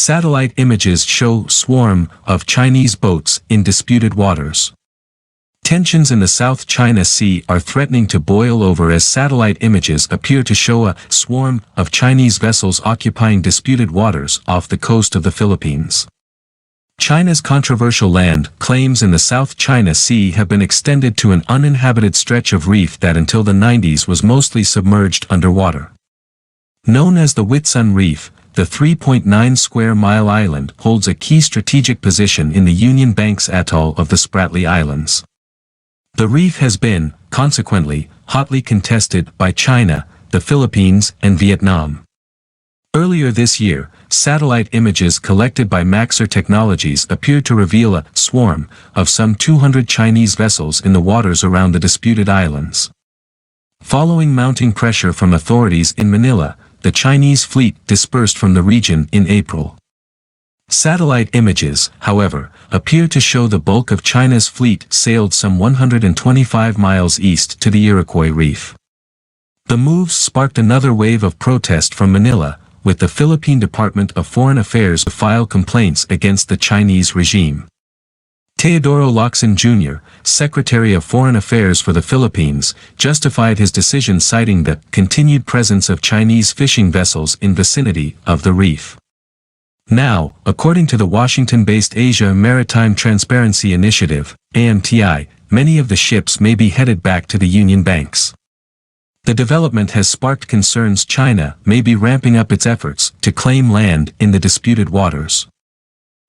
Satellite images show swarm of Chinese boats in disputed waters. Tensions in the South China Sea are threatening to boil over as satellite images appear to show a swarm of Chinese vessels occupying disputed waters off the coast of the Philippines. China's controversial land claims in the South China Sea have been extended to an uninhabited stretch of reef that until the 90s was mostly submerged underwater. Known as the Whitsun Reef, the 3.9 square mile island holds a key strategic position in the Union Banks atoll of the Spratly Islands. The reef has been, consequently, hotly contested by China, the Philippines, and Vietnam. Earlier this year, satellite images collected by Maxar Technologies appeared to reveal a swarm of some 200 Chinese vessels in the waters around the disputed islands. Following mounting pressure from authorities in Manila, the Chinese fleet dispersed from the region in April. Satellite images, however, appear to show the bulk of China's fleet sailed some 125 miles east to the Iroquois Reef. The moves sparked another wave of protest from Manila, with the Philippine Department of Foreign Affairs to file complaints against the Chinese regime. Teodoro Locsin Jr., Secretary of Foreign Affairs for the Philippines, justified his decision citing the continued presence of Chinese fishing vessels in vicinity of the reef. Now, according to the Washington-based Asia Maritime Transparency Initiative, AMTI, many of the ships may be headed back to the Union Banks. The development has sparked concerns China may be ramping up its efforts to claim land in the disputed waters.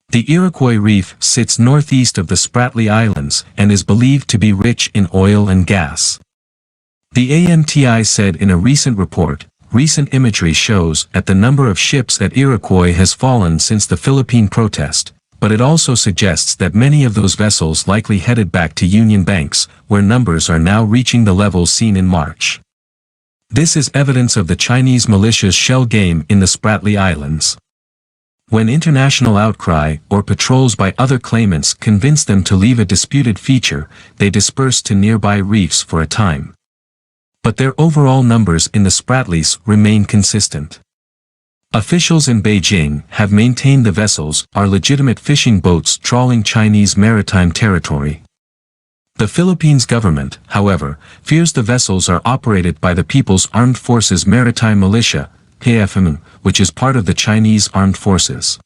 The Iroquois Reef sits northeast of the Spratly Islands and is believed to be rich in oil and gas. The AMTI said in a recent report, recent imagery shows that the number of ships at Iroquois has fallen since the Philippine protest, but it also suggests that many of those vessels likely headed back to Union Banks, where numbers are now reaching the levels seen in March. This is evidence of the Chinese militia's shell game in the Spratly Islands. When international outcry or patrols by other claimants convince them to leave a disputed feature, they disperse to nearby reefs for a time. But their overall numbers in the Spratlys remain consistent. Officials in Beijing have maintained the vessels are legitimate fishing boats trawling Chinese maritime territory. The Philippines government, however, fears the vessels are operated by the People's Armed Forces Maritime Militia, PFM, which is part of the Chinese Armed Forces.